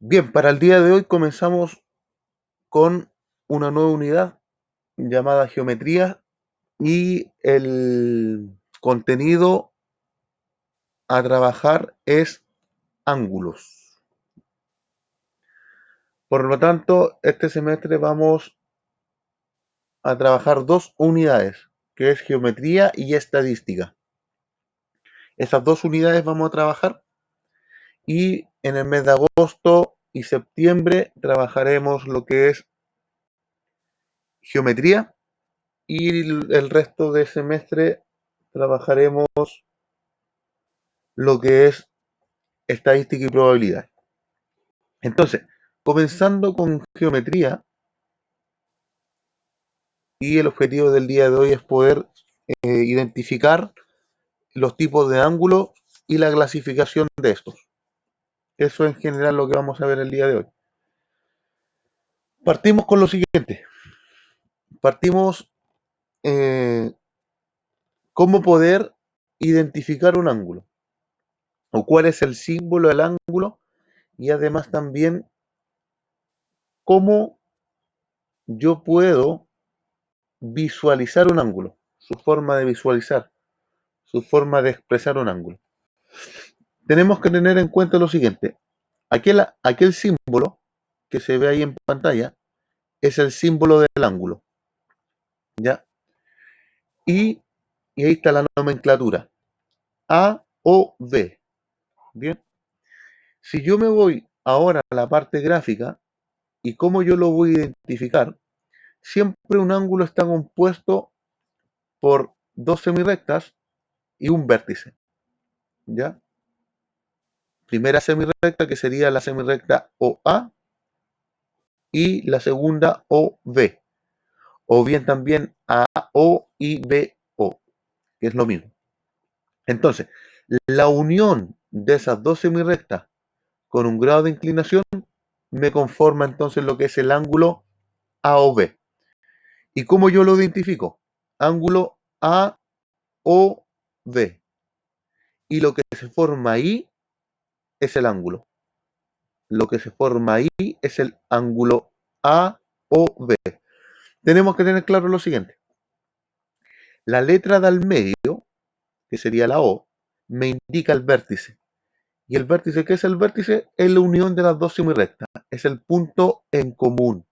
Bien, para el día de hoy comenzamos con una nueva unidad llamada geometría y el contenido a trabajar es ángulos. Por lo tanto, este semestre vamos a trabajar dos unidades, que es geometría y estadística. Esas dos unidades vamos a trabajar y en el mes de agosto y septiembre trabajaremos lo que es geometría y el resto del semestre trabajaremos lo que es estadística y probabilidad. Entonces, comenzando con geometría, y el objetivo del día de hoy es poder identificar los tipos de ángulos y la clasificación de estos. Eso en general lo que vamos a ver el día de hoy. Partimos con lo siguiente. Partimos cómo poder identificar un ángulo o cuál es el símbolo del ángulo y además también cómo yo puedo visualizar un ángulo, su forma de visualizar, su forma de expresar un ángulo. Tenemos que tener en cuenta lo siguiente. Aquel símbolo que se ve ahí en pantalla es el símbolo del ángulo, ¿ya? Y, y ahí está la nomenclatura. A, O, B. Bien. Si yo me voy ahora a la parte gráfica y cómo yo lo voy a identificar, siempre un ángulo está compuesto por dos semirrectas y un vértice, ¿ya? Primera semirrecta que sería la semirrecta OA y la segunda OB, o bien también AO y BO, que es lo mismo. Entonces, la unión de esas dos semirrectas con un grado de inclinación me conforma entonces lo que es el ángulo AOB. ¿Y cómo yo lo identifico? Ángulo AOB. Y lo que se forma ahí es el ángulo. Lo que se forma ahí es el ángulo AOB. Tenemos que tener claro lo siguiente. La letra del medio, que sería la O, me indica el vértice. ¿Y el vértice qué es el vértice? Es la unión de las dos semirrectas. Es el punto en común.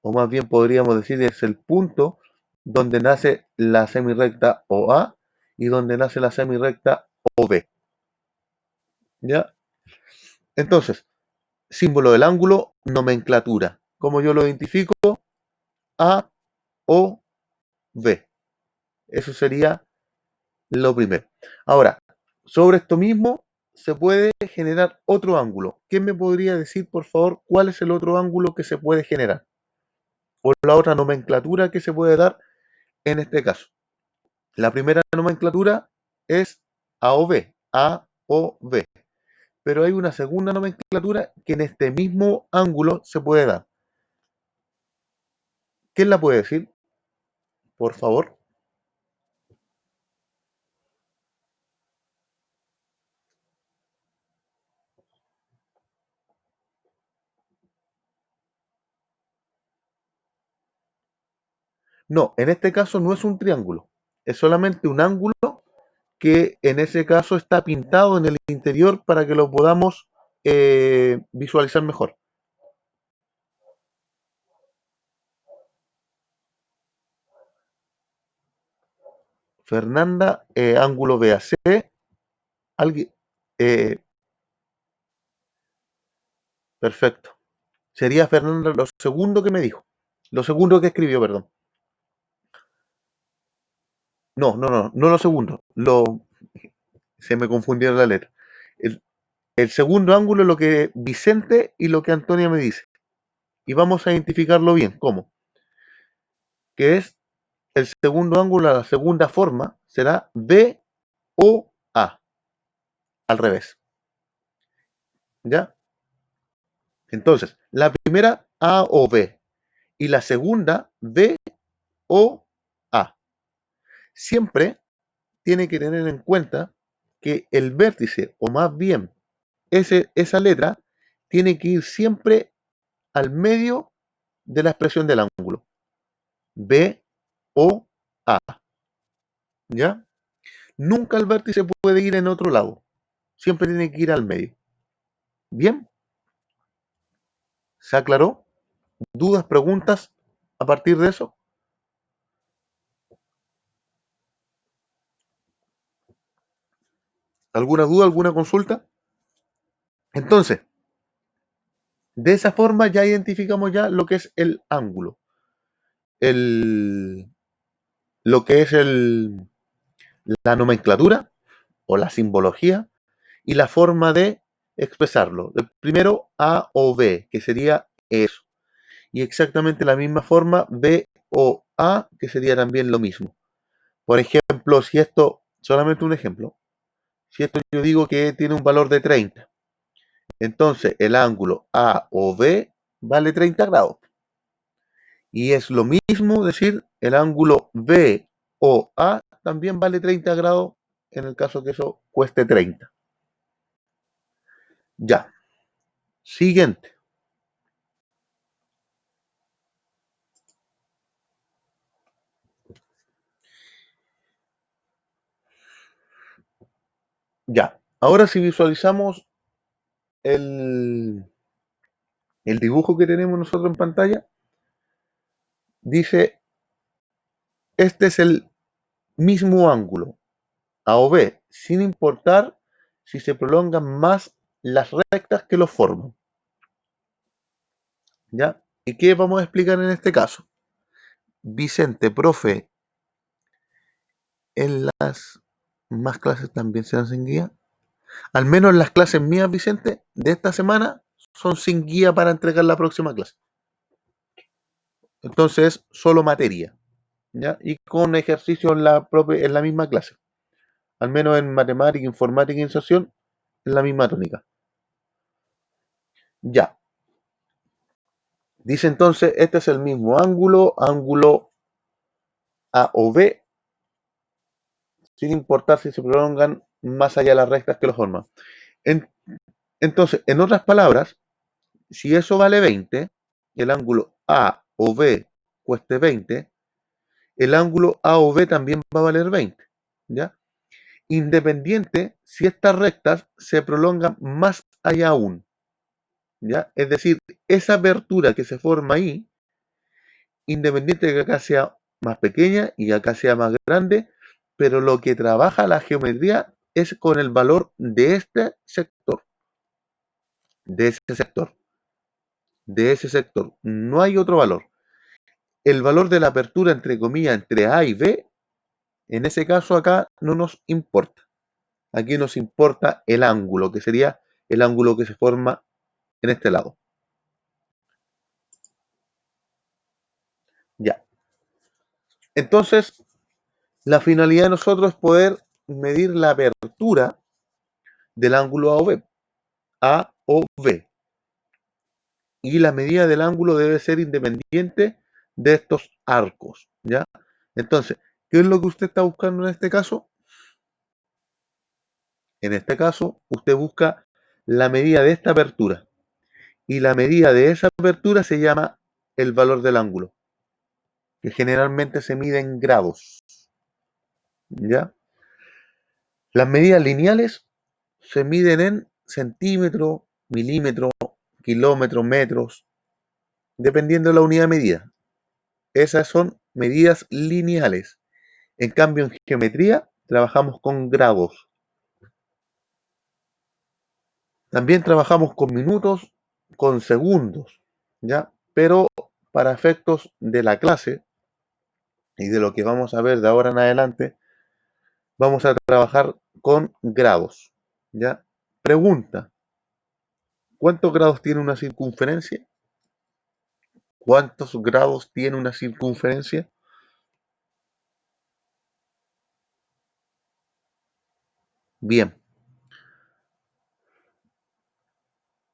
O más bien podríamos decir es el punto donde nace la semirrecta OA y donde nace la semirrecta OB. ¿Ya? Entonces, símbolo del ángulo, nomenclatura. ¿Cómo yo lo identifico? A, O, B. Eso sería lo primero. Ahora, sobre esto mismo se puede generar otro ángulo. ¿Quién me podría decir, por favor, cuál es el otro ángulo que se puede generar? O la otra nomenclatura que se puede dar en este caso. La primera nomenclatura es A o B, A o B. Pero hay una segunda nomenclatura que en este mismo ángulo se puede dar. ¿Quién la puede decir, por favor? No, en este caso no es un triángulo. Es solamente un ángulo que en ese caso está pintado en el interior para que lo podamos visualizar mejor. Fernanda, ángulo BAC, alguien, eh, perfecto. Sería Fernanda lo segundo que me dijo, lo segundo que escribió, perdón. No, no, no, no lo segundo, se me confundieron la letra. El, el segundo ángulo es lo que Vicente y lo que Antonia me dice. Y vamos a identificarlo bien. ¿Cómo? Que es el segundo ángulo, la segunda forma, será BOA, al revés. ¿Ya? Entonces, la primera A o B y la segunda B o A. Siempre tiene que tener en cuenta que el vértice, o más bien esa letra, tiene que ir siempre al medio de la expresión del ángulo. B, O, A. ¿Ya? Nunca el vértice puede ir en otro lado. Siempre tiene que ir al medio. ¿Bien? ¿Se aclaró? ¿Dudas, preguntas a partir de eso? ¿Alguna duda, alguna consulta? Entonces, de esa forma ya identificamos ya lo que es el ángulo, el, lo que es la nomenclatura o la simbología y la forma de expresarlo. El primero A o B, que sería eso. Y exactamente la misma forma B o A, que sería también lo mismo. Por ejemplo, si esto, solamente un ejemplo, si esto yo digo que tiene un valor de 30, entonces el ángulo A o B vale 30 grados. Y es lo mismo decir el ángulo B o A también vale 30 grados en el caso que eso cueste 30. Ya. Siguiente. Ya. Ahora si visualizamos el, el dibujo que tenemos nosotros en pantalla, dice, este es el mismo ángulo, A o B, sin importar si se prolongan más las rectas que lo forman. ¿Ya? ¿Y qué vamos a explicar en este caso? Vicente, profe, en las más clases también se dan sin guía. Al menos las clases mías, Vicente, de esta semana son sin guía para entregar la próxima clase. Entonces, solo materia, ¿ya? Y con ejercicio en la misma clase. Al menos en matemática, informática e inserción, en la misma tónica. Ya. Dice entonces, este es el mismo ángulo, ángulo A o B, sin importar si se prolongan más allá de las rectas que lo forman. En- entonces, en otras palabras, si eso vale 20, el ángulo A o B cueste 20, el ángulo A o B también va a valer 20, ¿ya? Independiente si estas rectas se prolongan más allá aún, ¿ya? Es decir, esa abertura que se forma ahí, independiente de que acá sea más pequeña y acá sea más grande, pero lo que trabaja la geometría es con el valor de este sector, de ese sector, de ese sector. No hay otro valor. El valor de la apertura, entre comillas, entre A y B, en ese caso acá no nos importa. Aquí nos importa el ángulo, que sería el ángulo que se forma en este lado. Ya. Entonces, la finalidad de nosotros es poder medir la apertura del ángulo A o B. A o B. Y la medida del ángulo debe ser independiente de estos arcos. ¿Ya? Entonces, ¿qué es lo que usted está buscando en este caso? En este caso, usted busca la medida de esta apertura. Y la medida de esa apertura se llama el valor del ángulo, que generalmente se mide en grados. ¿Ya? Las medidas lineales se miden en centímetros, milímetros, kilómetros, metros, dependiendo de la unidad de medida. Esas son medidas lineales. En cambio, en geometría trabajamos con grados. También trabajamos con minutos, con segundos, ¿ya? Pero para efectos de la clase y de lo que vamos a ver de ahora en adelante, vamos a trabajar con grados, ¿ya? Pregunta, ¿cuántos grados tiene una circunferencia? ¿Cuántos grados tiene una circunferencia? Bien,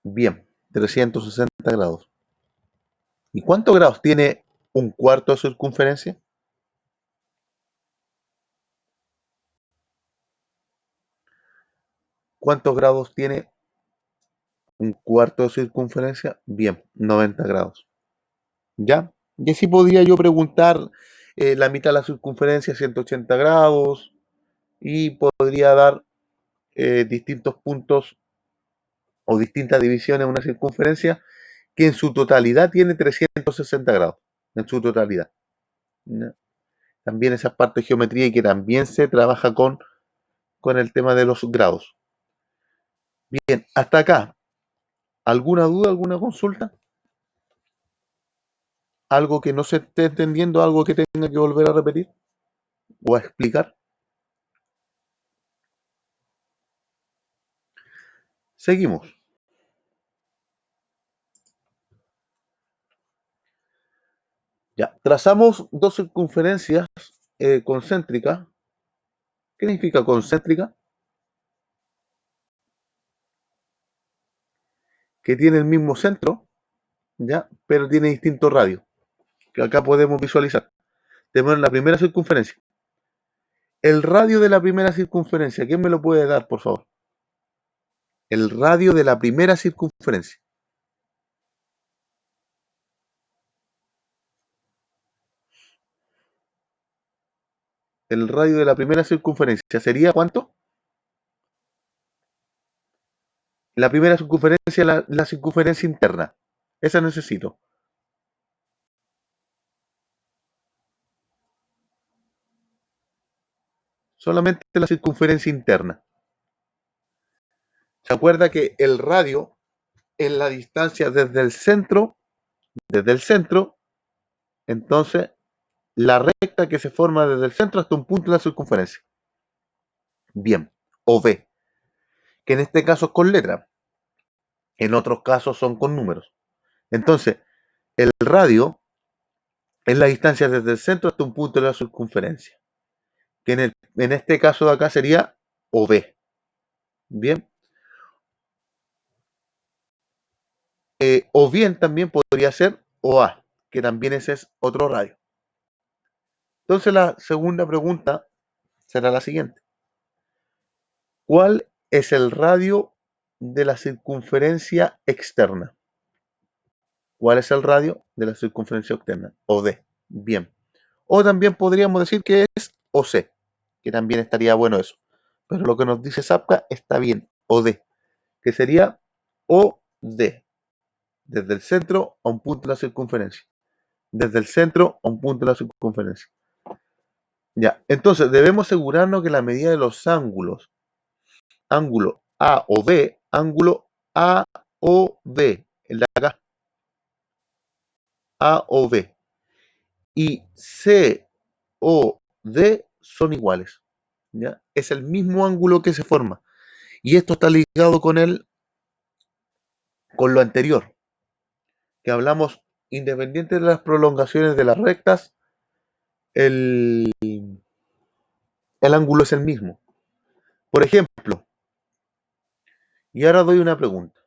bien, 360 grados. ¿Y cuántos grados tiene un cuarto de circunferencia? ¿Cuántos grados tiene Un cuarto de circunferencia, bien, 90 grados. ¿Ya? Y así podría yo preguntar la mitad de la circunferencia, 180 grados, y podría dar distintos puntos o distintas divisiones de una circunferencia que en su totalidad tiene 360 grados, en su totalidad. ¿Ya? También esa parte de geometría y que también se trabaja con el tema de los grados. Bien, hasta acá. ¿Alguna duda, alguna consulta? ¿Algo que no se esté entendiendo, algo que tenga que volver a repetir o a explicar? Seguimos. Ya, trazamos dos circunferencias concéntricas. ¿Qué significa concéntrica? Que tiene el mismo centro, ¿ya? Pero tiene distintos radios, que acá podemos visualizar. Tenemos la primera circunferencia. El radio de la primera circunferencia, ¿quién me lo puede dar, por favor? El radio de la primera circunferencia. El radio de la primera circunferencia sería ¿cuánto? La primera circunferencia, la circunferencia interna. Esa necesito. Solamente la circunferencia interna. ¿Se acuerda que el radio es la distancia desde el centro, entonces la recta que se forma desde el centro hasta un punto de la circunferencia? Bien, o B, que en este caso es con letra, en otros casos son con números. Entonces, el radio es la distancia desde el centro hasta un punto de la circunferencia, que en este caso de acá sería OB. Bien, o bien también podría ser OA, que también ese es otro radio. Entonces la segunda pregunta será la siguiente. ¿Cuál es el radio de la circunferencia externa? ¿Cuál es el radio de la circunferencia externa? OD. Bien. O también podríamos decir que es OC, que también estaría bueno eso. Pero lo que nos dice Zapka está bien, OD, que sería OD, desde el centro a un punto de la circunferencia. Desde el centro a un punto de la circunferencia. Ya, entonces debemos asegurarnos que la medida de los ángulos, ángulo A o B, ángulo A o B, el de acá, A o B, y C o D son iguales. ¿Ya? Es el mismo ángulo que se forma. Y esto está ligado con lo anterior, que hablamos, independiente de las prolongaciones de las rectas, el, el ángulo es el mismo. Por ejemplo, y ahora doy una pregunta.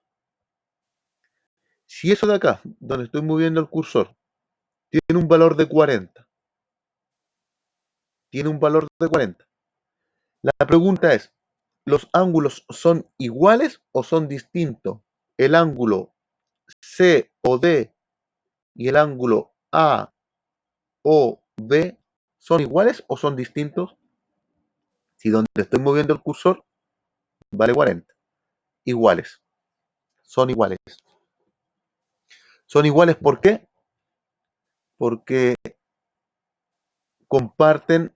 Si eso de acá, donde estoy moviendo el cursor, tiene un valor de 40, tiene un valor de 40. La pregunta es, ¿los ángulos son iguales o son distintos? El ángulo C o D y el ángulo A o B son iguales o son distintos. Si donde estoy moviendo el cursor vale 40. Iguales. Son iguales. Son iguales ¿por qué? Porque comparten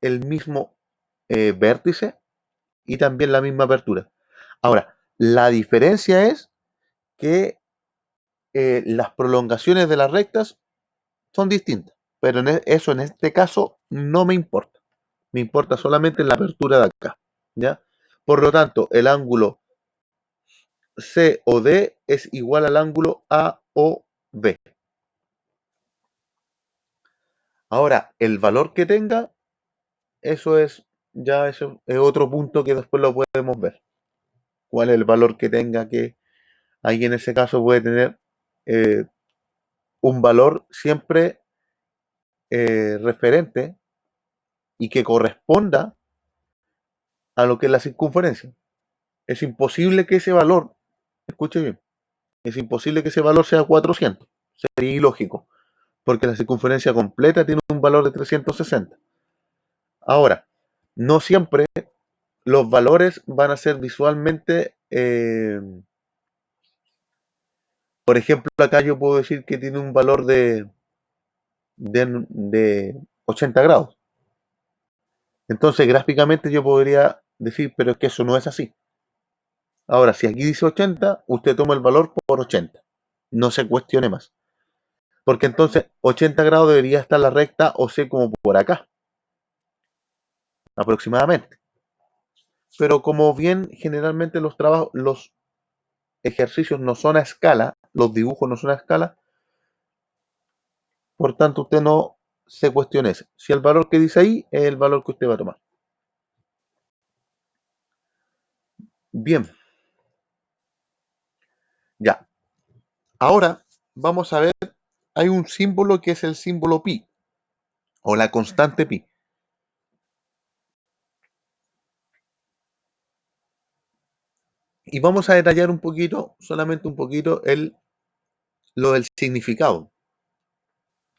el mismo vértice y también la misma apertura. Ahora, la diferencia es que las prolongaciones de las rectas son distintas, pero eso en este caso no me importa. Me importa solamente la apertura de acá, ¿ya? Por lo tanto, el ángulo C o D es igual al ángulo A o B. Ahora, el valor que tenga, eso es otro punto que después lo podemos ver. ¿Cuál es el valor que tenga que ahí en ese caso puede tener eh, un valor siempre referente y que corresponda a lo que es la circunferencia? Es imposible que ese valor escuche bien, es imposible que ese valor sea 400. Sería ilógico, porque la circunferencia completa tiene un valor de 360. Ahora, no siempre los valores van a ser visualmente, por ejemplo, acá yo puedo decir que tiene un valor de 80 grados. Entonces, gráficamente yo podría decir, pero es que eso no es así. Ahora, si aquí dice 80, usted toma el valor por 80. No se cuestione más. Porque entonces 80 grados debería estar la recta o sea como por acá, aproximadamente. Pero como bien generalmente los trabajos, los ejercicios no son a escala, los dibujos no son a escala, por tanto usted no se cuestione eso. Si el valor que dice ahí es el valor que usted va a tomar. Bien, ya. Ahora vamos a ver, hay un símbolo que es el símbolo pi o la constante pi. Y vamos a detallar un poquito, solamente un poquito, lo del significado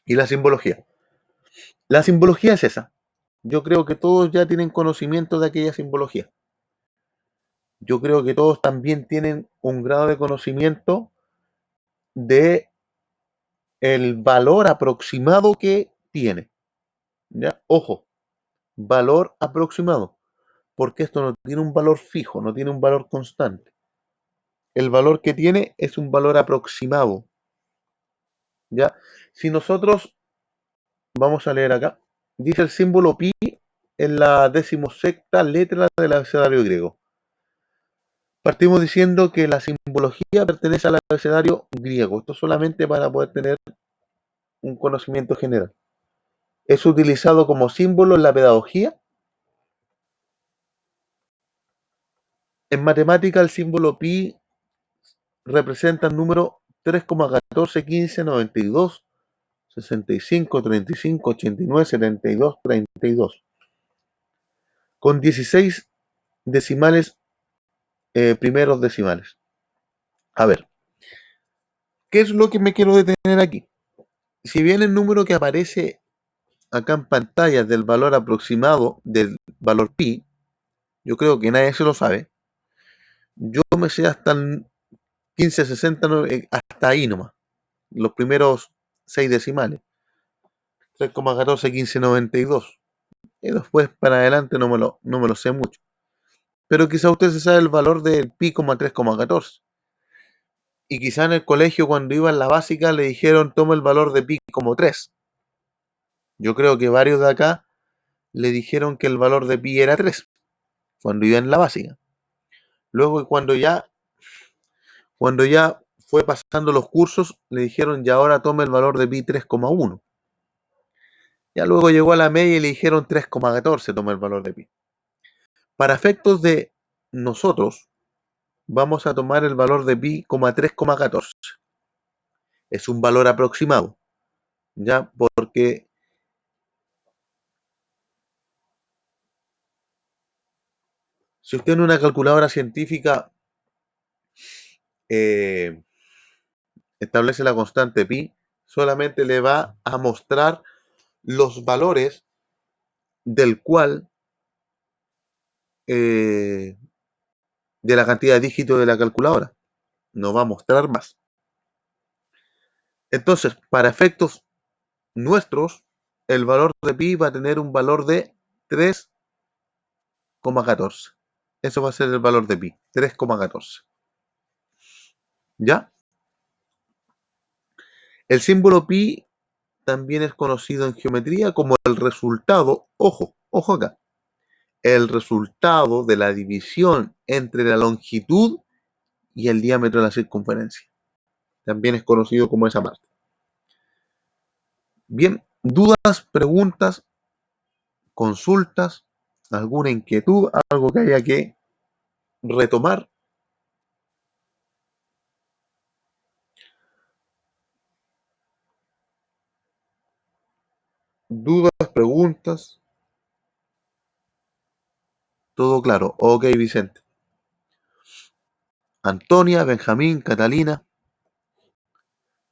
y la simbología. La simbología es esa. Yo creo que todos ya tienen conocimiento de aquella simbología. Yo creo que todos también tienen un grado de conocimiento de el valor aproximado que tiene. ¿Ya? Ojo, valor aproximado, porque esto no tiene un valor fijo, no tiene un valor constante. El valor que tiene es un valor aproximado. ¿Ya? Si nosotros vamos a leer acá, dice el símbolo pi en la decimosexta letra del abecedario griego. Partimos diciendo que la simbología pertenece al abecedario griego. Esto solamente para poder tener un conocimiento general. Es utilizado como símbolo en la pedagogía. En matemática, el símbolo pi representa el número 3,141592, 65, 35, 89, 72, 32, con 16 decimales, primeros decimales. A ver, ¿qué es lo que me quiero detener aquí? Si bien el número que aparece acá en pantalla del valor aproximado del valor pi, yo creo que nadie se lo sabe. Yo me sé hasta el 1560, hasta ahí nomás, los primeros 6 decimales, 3,141592. Y después para adelante no me lo sé mucho. Pero quizá usted se sabe el valor del pi, 3,14. Y quizá en el colegio, cuando iba en la básica, le dijeron toma el valor de pi como 3. Yo creo que varios de acá le dijeron que el valor de pi era 3 cuando iba en la básica. Luego, cuando ya fue pasando los cursos, le dijeron ya ahora tome el valor de pi 3,1. Ya luego llegó a la media y le dijeron 3,14 toma el valor de pi. Para efectos de nosotros, vamos a tomar el valor de pi como 3,14. Es un valor aproximado, ¿ya? Porque si usted en una calculadora científica eh, establece la constante pi, solamente le va a mostrar los valores del cual, eh, de la cantidad de dígitos de la calculadora. No va a mostrar más. Entonces, para efectos nuestros, el valor de pi va a tener un valor de 3,14. Eso va a ser el valor de pi, 3,14. ¿Ya? El símbolo pi también es conocido en geometría como el resultado, ojo acá, el resultado de la división entre la longitud y el diámetro de la circunferencia. También es conocido como esa parte. Bien, dudas, preguntas, consultas, alguna inquietud, algo que haya que retomar. Dudas, preguntas, todo claro. Ok, Vicente. Antonia, Benjamín, Catalina,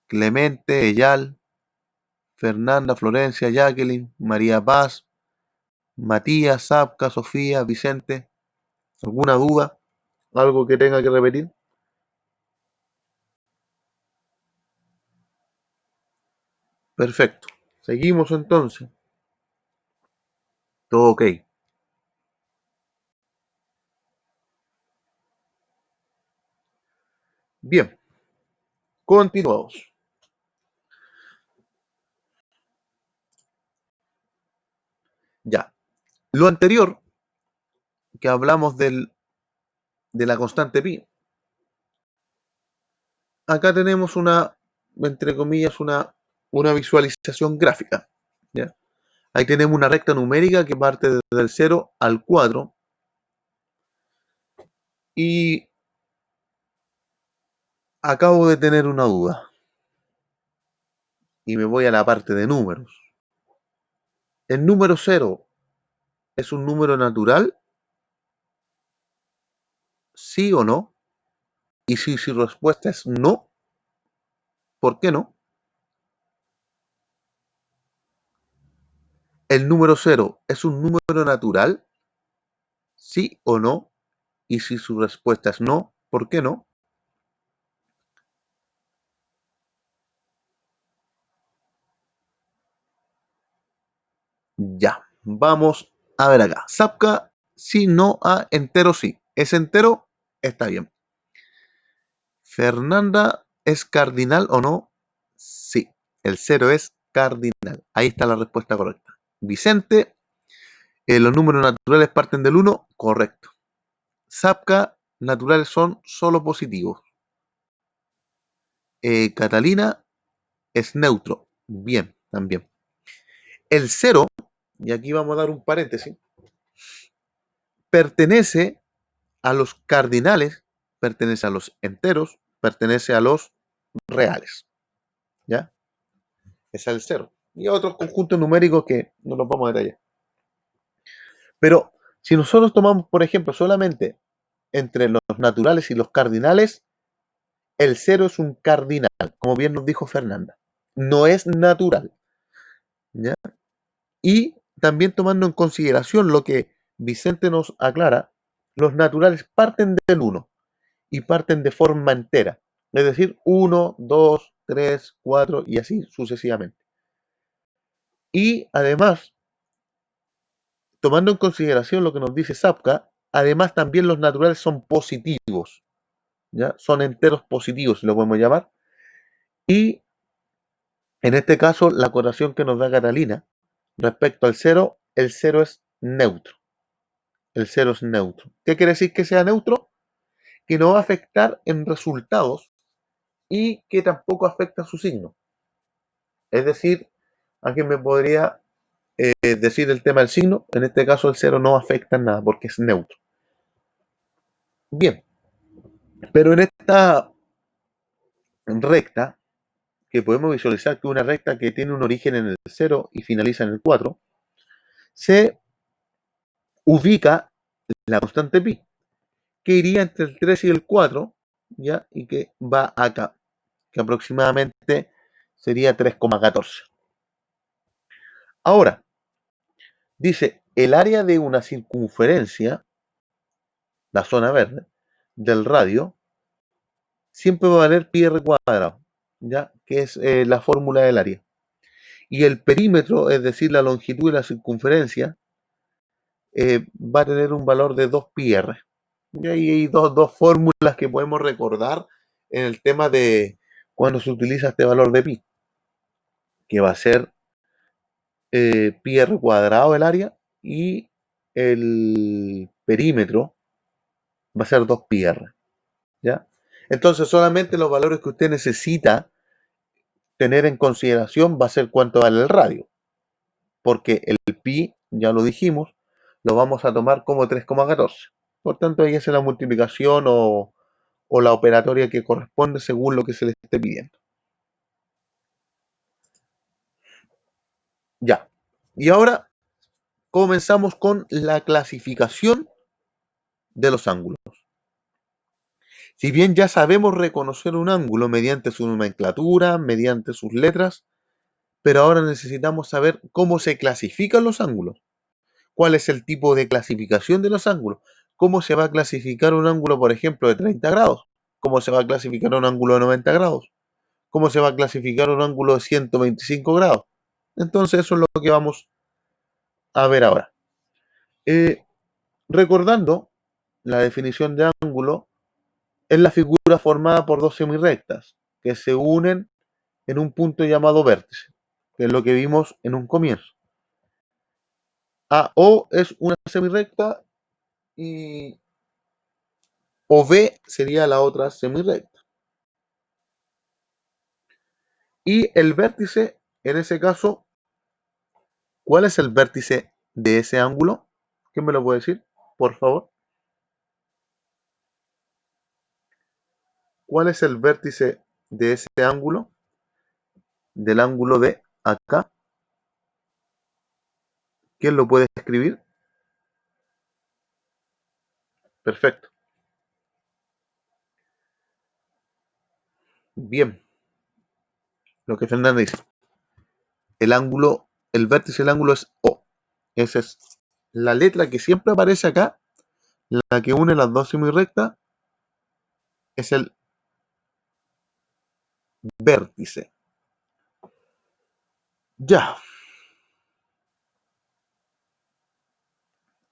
Clemente, Eyal, Fernanda, Florencia, Jacqueline, María Paz, Matías, Zapca, Sofía, Vicente. ¿Alguna duda? ¿Algo que tenga que repetir? Perfecto. Seguimos entonces. Todo ok. Bien, continuamos. Ya. Lo anterior, que hablamos de la constante pi, acá tenemos una, entre comillas, una visualización gráfica. ¿Ya? Ahí tenemos una recta numérica que parte desde el 0 al 4 y acabo de tener una duda y me voy a la parte de números. ¿El número 0 es un número natural? ¿Sí o no? Y si su respuesta es no, ¿por qué no? ¿El número 0 es un número natural? ¿Sí o no? Y si su respuesta es no, ¿por qué no? Ya, vamos a ver acá. Zapka, sí, no, a entero, sí. ¿Es entero? Está bien. Fernanda, ¿es cardinal o no? Sí, el cero es cardinal. Ahí está la respuesta correcta. Vicente, los números naturales parten del uno. Correcto. Zapka, naturales son solo positivos. Catalina, es neutro. Bien, también. El cero, y aquí vamos a dar un paréntesis, pertenece a los cardinales, pertenece a los enteros, pertenece a los reales. ¿Ya? Ese es el cero. Y otros conjuntos numéricos que no los vamos a detallar. Pero si nosotros tomamos, por ejemplo, solamente entre los naturales y los cardinales, el cero es un cardinal, como bien nos dijo Fernanda. No es natural. ¿Ya? Y también tomando en consideración lo que Vicente nos aclara, los naturales parten del uno y parten de forma entera. Es decir, uno, 2, 3, 4 y así sucesivamente. Y además, tomando en consideración lo que nos dice Zapka, además también los naturales son positivos, ¿ya? Son enteros positivos, si lo podemos llamar. Y en este caso, la correlación que nos da Catalina respecto al cero, el cero es neutro. El cero es neutro. ¿Qué quiere decir que sea neutro? Que no va a afectar en resultados y que tampoco afecta su signo. Es decir, alguien me podría decir el tema del signo, en este caso el cero no afecta en nada porque es neutro. Bien, pero en esta recta, que podemos visualizar que es una recta que tiene un origen en el cero y finaliza en el 4, se ubica la constante pi, que iría entre el 3 y el 4, ¿ya? Y que va acá, que aproximadamente sería 3,14. Ahora, dice, el área de una circunferencia, la zona verde, del radio, siempre va a valer pi r cuadrado, ¿ya? Que es la fórmula del área. Y el perímetro, es decir, la longitud y la circunferencia, va a tener un valor de 2 pi r. Y ahí hay dos fórmulas que podemos recordar en el tema de cuando se utiliza este valor de pi, que va a ser pi r cuadrado el área y el perímetro va a ser 2 pi r. ¿Ya? Entonces solamente los valores que usted necesita tener en consideración va a ser cuánto vale el radio, porque el pi, ya lo dijimos, lo vamos a tomar como 3,14. Por tanto, ahí hace la multiplicación o la operatoria que corresponde según lo que se le esté pidiendo. Ya. Y ahora comenzamos con la clasificación de los ángulos. Si bien ya sabemos reconocer un ángulo mediante su nomenclatura, mediante sus letras, pero ahora necesitamos saber cómo se clasifican los ángulos, cuál es el tipo de clasificación de los ángulos, cómo se va a clasificar un ángulo, por ejemplo, de 30 grados, cómo se va a clasificar un ángulo de 90 grados, cómo se va a clasificar un ángulo de 125 grados. Entonces eso es lo que vamos a ver ahora. Eh, Recordando la definición de ángulo, es la figura formada por dos semirrectas que se unen en un punto llamado vértice, que es lo que vimos en un comienzo. AO es una semirrecta y OB sería la otra semirrecta. Y el vértice, en ese caso, ¿cuál es el vértice de ese ángulo? ¿Quién me lo puede decir, por favor? ¿Cuál es el vértice de ese ángulo? Del ángulo de acá. ¿Quién lo puede escribir? Perfecto. Bien. Lo que Fernández dice. El ángulo, el vértice del ángulo es O. Esa es la letra que siempre aparece acá, la que une las dos semirrectas, es el vértice. Ya,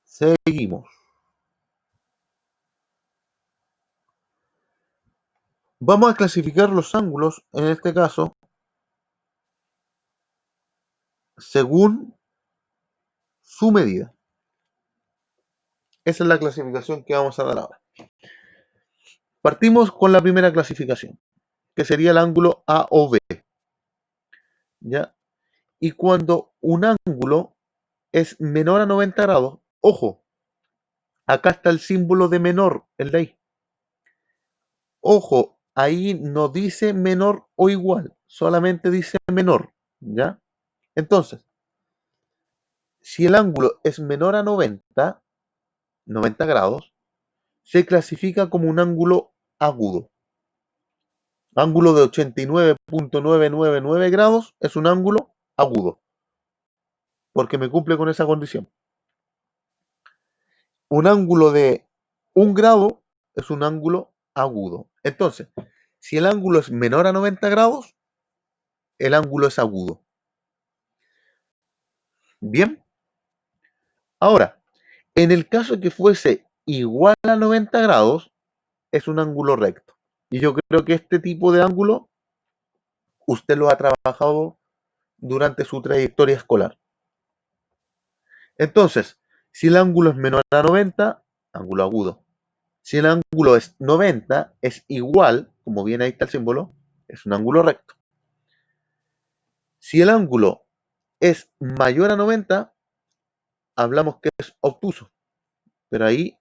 seguimos. Vamos a clasificar los ángulos, en este caso, según su medida. Esa es la clasificación que vamos a dar ahora. Partimos con la primera clasificación, que sería el ángulo AOB. ¿Ya? Y cuando un ángulo es menor a 90 grados, ojo, acá está el símbolo de menor, el de ahí. Ojo, ahí no dice menor o igual, solamente dice menor, ¿ya? Entonces, si el ángulo es menor a 90 grados, se clasifica como un ángulo agudo. Ángulo de 89.999 grados es un ángulo agudo, porque me cumple con esa condición. Un ángulo de 1 grado es un ángulo agudo. Entonces, si el ángulo es menor a 90 grados, el ángulo es agudo. Bien, ahora, en el caso que fuese igual a 90 grados, es un ángulo recto. Y yo creo que este tipo de ángulo usted lo ha trabajado durante su trayectoria escolar. Entonces, si el ángulo es menor a 90, ángulo agudo. Si el ángulo es 90, es igual, como bien ahí está el símbolo, es un ángulo recto. Si el ángulo es mayor a 90, hablamos que es obtuso, pero ahí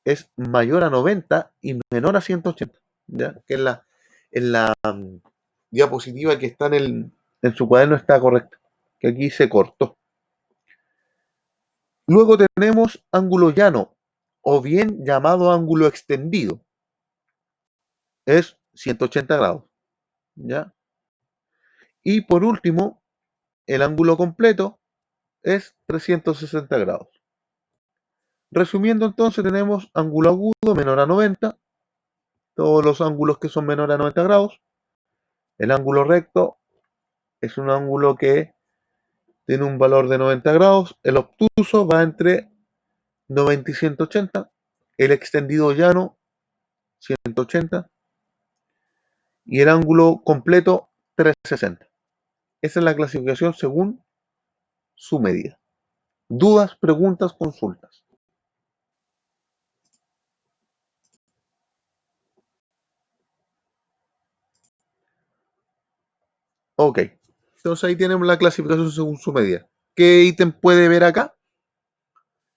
es mayor a 90 y menor a 180, ¿ya? Que en la diapositiva que está en su cuaderno está correcta, que aquí se cortó. Luego tenemos ángulo llano, o bien llamado ángulo extendido, es 180 grados, ¿ya? Y por último, el ángulo completo es 360 grados. Resumiendo entonces, tenemos ángulo agudo menor a 90, todos los ángulos que son menores a 90 grados. El ángulo recto es un ángulo que tiene un valor de 90 grados. El obtuso va entre 90 y 180. El extendido llano, 180. Y el ángulo completo, 360. Esa es la clasificación según su medida. Dudas, preguntas, consultas. Ok. Entonces ahí tenemos la clasificación según su medida. ¿Qué ítem puede ver acá?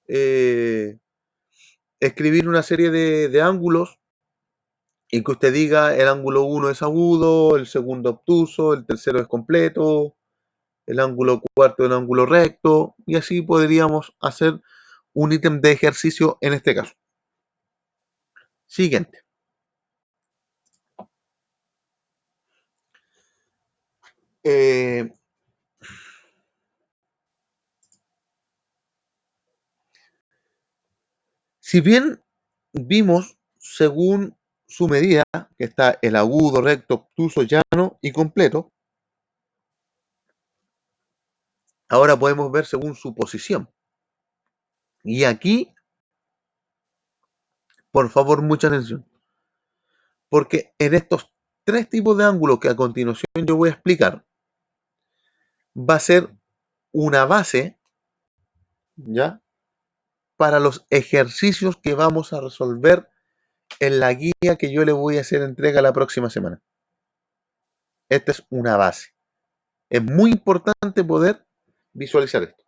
Eh, Escribir una serie de ángulos y que usted diga el ángulo 1 es agudo, el segundo obtuso, el tercero es completo, el ángulo cuarto es el ángulo recto, y así podríamos hacer un ítem de ejercicio en este caso. Siguiente. Eh, si bien vimos según su medida, que está el agudo, recto, obtuso, llano y completo, ahora podemos ver según su posición. Y aquí, por favor, mucha atención, porque en estos tres tipos de ángulos que a continuación yo voy a explicar, va a ser una base, ¿ya? Para los ejercicios que vamos a resolver en la guía que yo le voy a hacer entrega la próxima semana. Esta es una base. Es muy importante poder visualizar esto.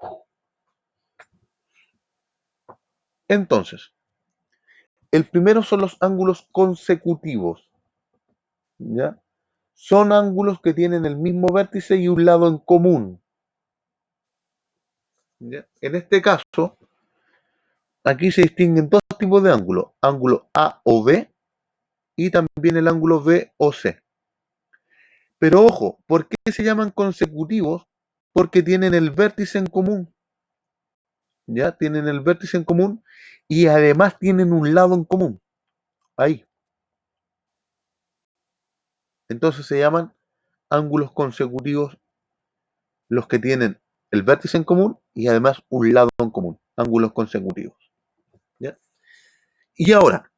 Entonces, el primero son los ángulos consecutivos, ¿ya? Son ángulos que tienen el mismo vértice y un lado en común, ¿ya? En este caso, aquí se distinguen dos tipos de ángulos, ángulo A o B y también el ángulo B o C. Pero ojo, ¿por qué se llaman consecutivos? Porque tienen el vértice en común, ¿ya? Tienen el vértice en común y además tienen un lado en común, ahí. Entonces se llaman ángulos consecutivos los que tienen el vértice en común y además un lado en común, ángulos consecutivos, ¿ya? Y ahora,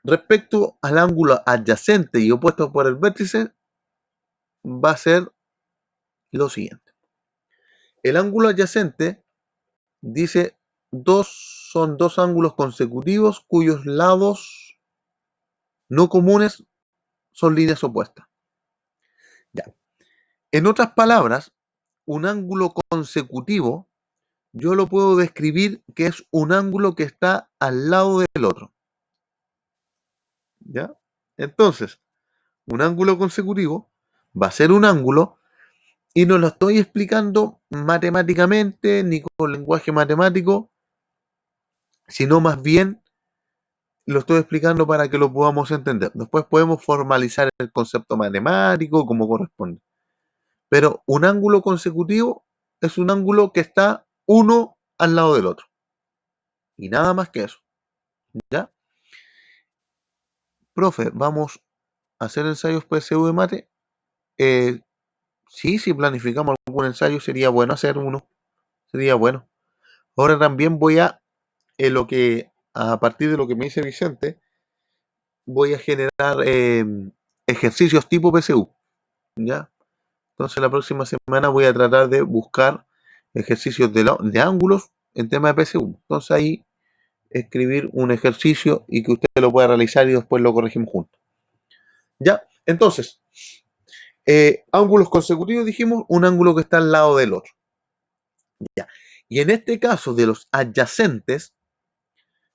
respecto al ángulo adyacente y opuesto por el vértice, va a ser lo siguiente. El ángulo adyacente dice son dos ángulos consecutivos cuyos lados no comunes son líneas opuestas. Ya. En otras palabras, un ángulo consecutivo yo lo puedo describir que es un ángulo que está al lado del otro. ¿Ya? Entonces, un ángulo consecutivo va a ser un ángulo y no lo estoy explicando matemáticamente ni con lenguaje matemático, sino más bien lo estoy explicando para que lo podamos entender. Después podemos formalizar el concepto matemático como corresponde. Pero un ángulo consecutivo es un ángulo que está uno al lado del otro. Y nada más que eso. ¿Ya? Profe, vamos a hacer ensayos PSU de mate. Eh, sí, si planificamos algún ensayo sería bueno hacer uno. Sería bueno. Ahora también voy a partir de lo que me dice Vicente, voy a generar ejercicios tipo PSU. ¿Ya? Entonces la próxima semana voy a tratar de buscar ejercicios de ángulos en tema de PSU. Entonces ahí escribir un ejercicio y que usted lo pueda realizar y después lo corregimos juntos. ¿Ya? Entonces, ángulos consecutivos dijimos un ángulo que está al lado del otro. ¿Ya? Y en este caso de los adyacentes,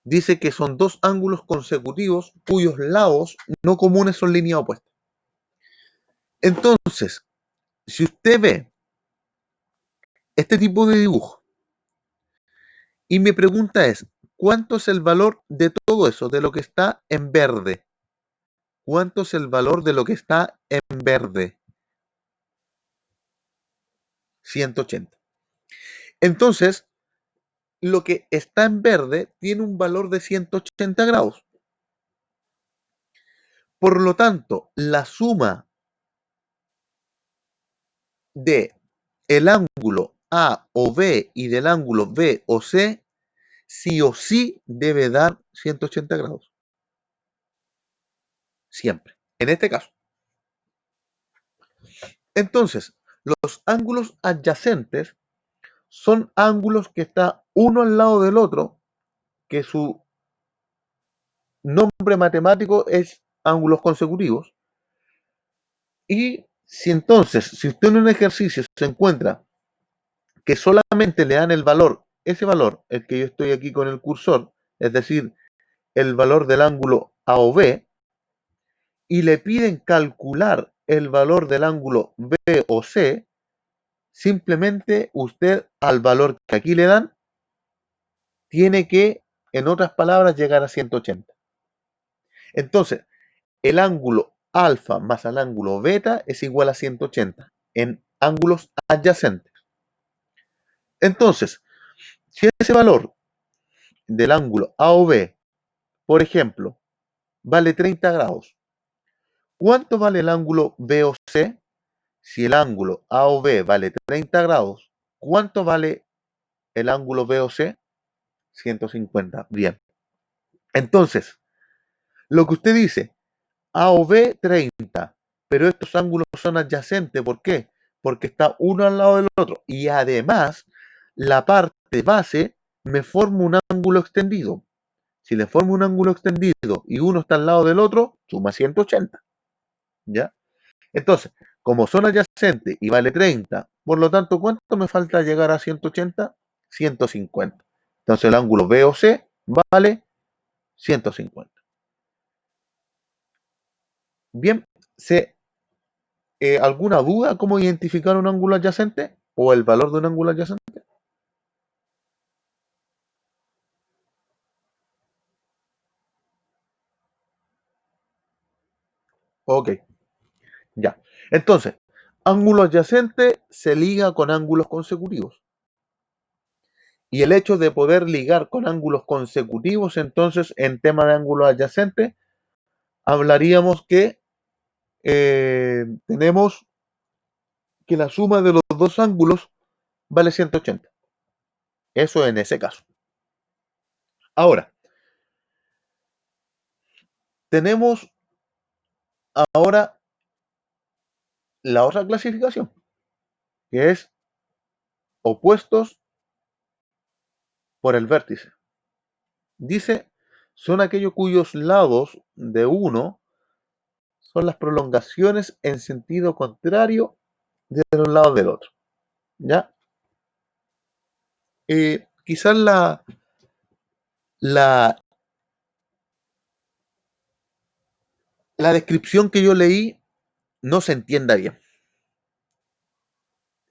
dice que son dos ángulos consecutivos cuyos lados no comunes son líneas opuestas. Entonces, si usted ve este tipo de dibujo y mi pregunta es, ¿cuánto es el valor de todo eso, de lo que está en verde? ¿Cuánto es el valor de lo que está en verde? 180. Entonces, lo que está en verde tiene un valor de 180 grados. Por lo tanto, la suma de el ángulo A o B y del ángulo B o C, sí o sí debe dar 180 grados. Siempre. En este caso. Entonces, los ángulos adyacentes son ángulos que están uno al lado del otro, que su nombre matemático es ángulos consecutivos. Y si entonces, si usted en un ejercicio se encuentra que solamente le dan el valor, ese valor, el que yo estoy aquí con el cursor, es decir, el valor del ángulo A o B, y le piden calcular el valor del ángulo B o C, simplemente usted al valor que aquí le dan, tiene que, en otras palabras, llegar a 180. Entonces, el ángulo alfa más el ángulo beta es igual a 180. en ángulos adyacentes. Entonces, si ese valor del ángulo A o B, por ejemplo, vale 30 grados, ¿cuánto vale el ángulo B o C? Si el ángulo A o B vale 30 grados, ¿cuánto vale el ángulo B o C? 150. Bien. Entonces, lo que usted dice, A o B 30, pero estos ángulos son adyacentes. ¿Por qué? Porque está uno al lado del otro. Y además, la parte base me forma un ángulo extendido. Si le formo un ángulo extendido y uno está al lado del otro, suma 180. ¿Ya? Entonces, como son adyacentes y vale 30, por lo tanto, ¿cuánto me falta llegar a 180? 150. Entonces, el ángulo B o C vale 150. Bien, ¿alguna duda cómo identificar un ángulo adyacente o el valor de un ángulo adyacente? Ok, ya. Entonces, ángulo adyacente se liga con ángulos consecutivos. Y el hecho de poder ligar con ángulos consecutivos, entonces, en tema de ángulos adyacentes, hablaríamos que tenemos que la suma de los dos ángulos vale 180. Eso en ese caso. Ahora, tenemos ahora la otra clasificación, que es opuestos por el vértice. Dice, son aquellos cuyos lados de uno son las prolongaciones en sentido contrario de los lados del otro. ¿Ya? Quizás la, la descripción que yo leí no se entienda bien.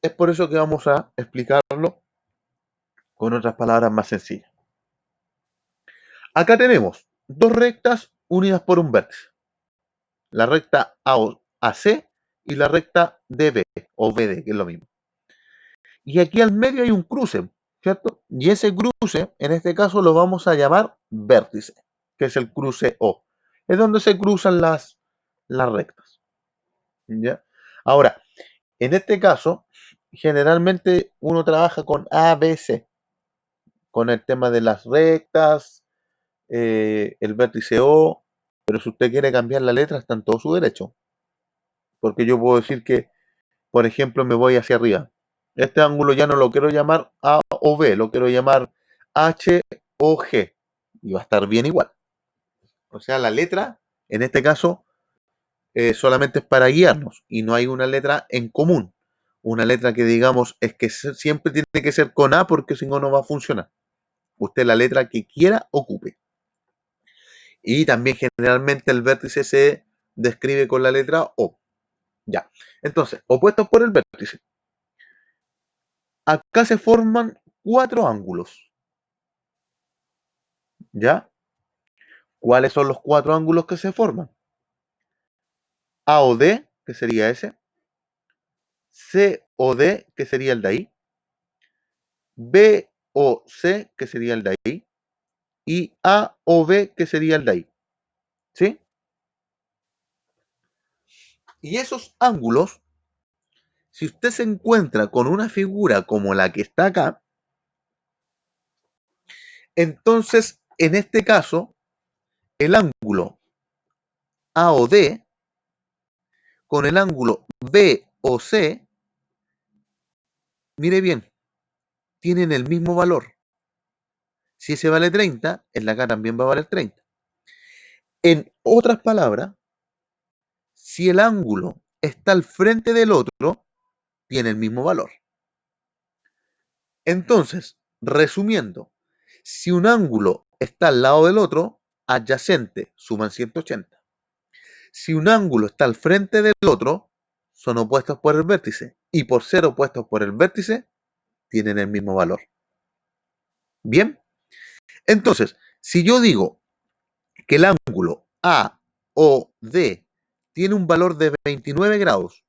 Es por eso que vamos a explicarlo con otras palabras más sencillas. Acá tenemos dos rectas unidas por un vértice. La recta AC y la recta DB o BD, que es lo mismo. Y aquí al medio hay un cruce, ¿cierto? Y ese cruce, en este caso, lo vamos a llamar vértice, que es el cruce O. Es donde se cruzan las rectas. ¿Ya? Ahora, en este caso, generalmente uno trabaja con ABC, con el tema de las rectas, el vértice O, pero si usted quiere cambiar la letra, está en todo su derecho. Porque yo puedo decir que, por ejemplo, me voy hacia arriba. Este ángulo ya no lo quiero llamar A o B, lo quiero llamar H o G. Y va a estar bien igual. O sea, la letra, en este caso, solamente es para guiarnos y no hay una letra en común. Una letra que digamos es que siempre tiene que ser con A porque si no, no va a funcionar. Usted la letra que quiera ocupe. Y también generalmente el vértice se describe con la letra O. Ya. Entonces, opuestos por el vértice. Acá se forman cuatro ángulos. ¿Ya? ¿Cuáles son los cuatro ángulos que se forman? A o D, que sería ese. C o D, que sería el de ahí. B o C, que sería el de ahí. Y A o B, que sería el de ahí. ¿Sí? Y esos ángulos, si usted se encuentra con una figura como la que está acá, entonces, en este caso, el ángulo A o D con el ángulo B o C, mire bien, tienen el mismo valor. Si ese vale 30, el de acá también va a valer 30. En otras palabras, si el ángulo está al frente del otro, tiene el mismo valor. Entonces, resumiendo, si un ángulo está al lado del otro, adyacente, suman 180. Si un ángulo está al frente del otro, son opuestos por el vértice. Y por ser opuestos por el vértice, tienen el mismo valor. Bien, entonces, si yo digo que el ángulo A o D tiene un valor de 29 grados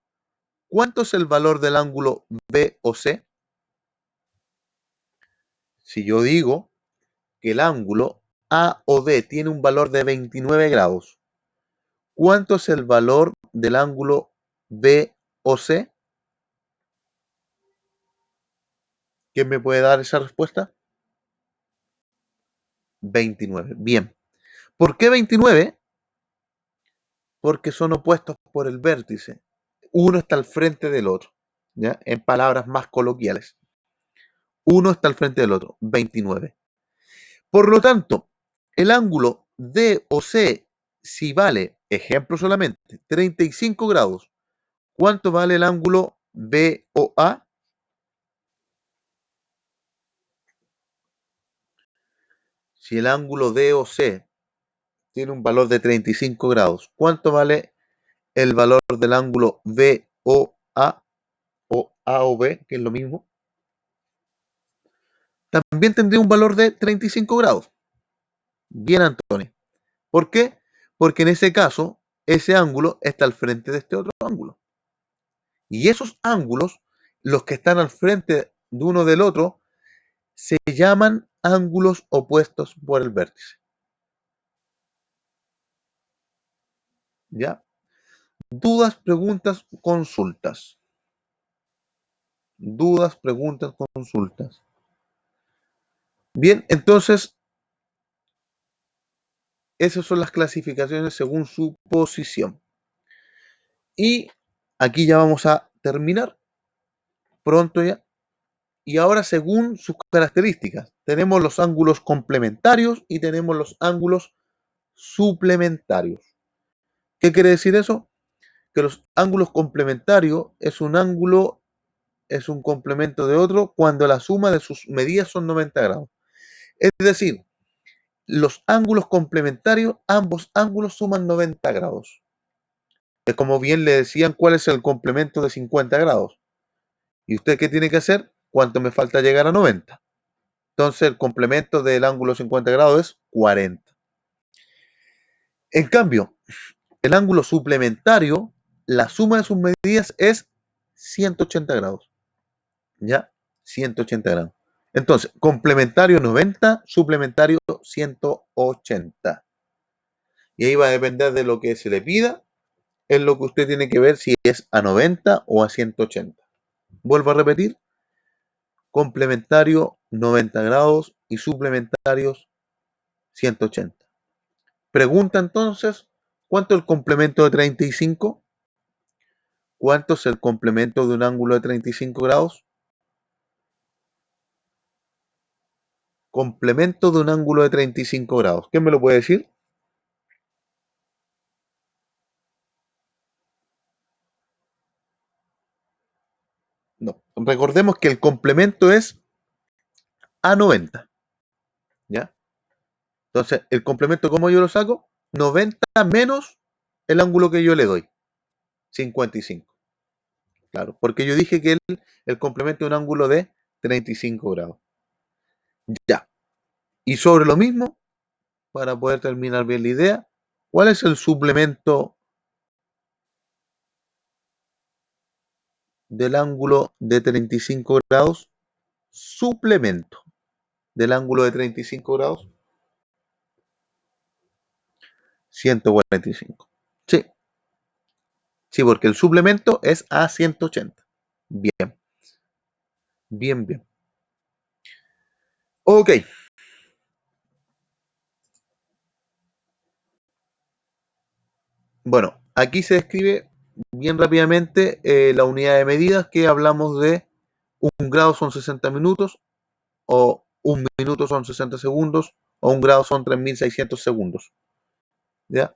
¿Cuánto es el valor del ángulo B o C? Si yo digo que el ángulo A o B tiene un valor de 29 grados, ¿cuánto es el valor del ángulo B o C? ¿Quién me puede dar esa respuesta? 29. Bien. ¿Por qué 29? Porque son opuestos por el vértice. Uno está al frente del otro, ¿ya? En palabras más coloquiales. Uno está al frente del otro, 29. Por lo tanto, el ángulo D o C, si vale, ejemplo solamente, 35 grados, ¿cuánto vale el ángulo B o A? Si el ángulo D o C tiene un valor de 35 grados, ¿cuánto vale el valor del ángulo B o A o B, que es lo mismo? También tendría un valor de 35 grados. Bien, Antonio. ¿Por qué? Porque en ese caso, ese ángulo está al frente de este otro ángulo. Y esos ángulos, los que están al frente de uno del otro, se llaman ángulos opuestos por el vértice. ¿Ya? Dudas, preguntas, consultas. Dudas, preguntas, consultas. Bien, entonces, esas son las clasificaciones según su posición. Y aquí ya vamos a terminar pronto ya. Y ahora, según sus características, tenemos los ángulos complementarios y tenemos los ángulos suplementarios. ¿Qué quiere decir eso? Que los ángulos complementarios es un complemento de otro cuando la suma de sus medidas son 90 grados. Es decir, los ángulos complementarios, ambos ángulos suman 90 grados. Es como bien le decían cuál es el complemento de 50 grados. ¿Y usted qué tiene que hacer? ¿Cuánto me falta llegar a 90? Entonces el complemento del ángulo 50 grados es 40. En cambio, el ángulo suplementario, la suma de sus medidas es 180 grados. ¿Ya? 180 grados. Entonces, complementario 90, suplementario 180. Y ahí va a depender de lo que se le pida, es lo que usted tiene que ver si es a 90 o a 180. Vuelvo a repetir, complementario 90 grados y suplementarios 180. Pregunta entonces, ¿cuánto es el complemento de 35? ¿Cuánto es el complemento de un ángulo de 35 grados? Complemento de un ángulo de 35 grados. ¿Quién me lo puede decir? No. Recordemos que el complemento es a 90. ¿Ya? Entonces, el complemento, ¿cómo yo lo saco? 90 menos el ángulo que yo le doy. 55. Claro, porque yo dije que el complemento es un ángulo de 35 grados. Ya. Y sobre lo mismo, para poder terminar bien la idea, ¿cuál es el suplemento del ángulo de 35 grados? Suplemento del ángulo de 35 grados, 145. Sí, sí, porque el suplemento es a 180. Bien, bien, bien. Ok, bueno, aquí se describe bien rápidamente la unidad de medidas que hablamos de un grado son 60 minutos, o un minuto son 60 segundos, o un grado son 3600 segundos. ¿Ya?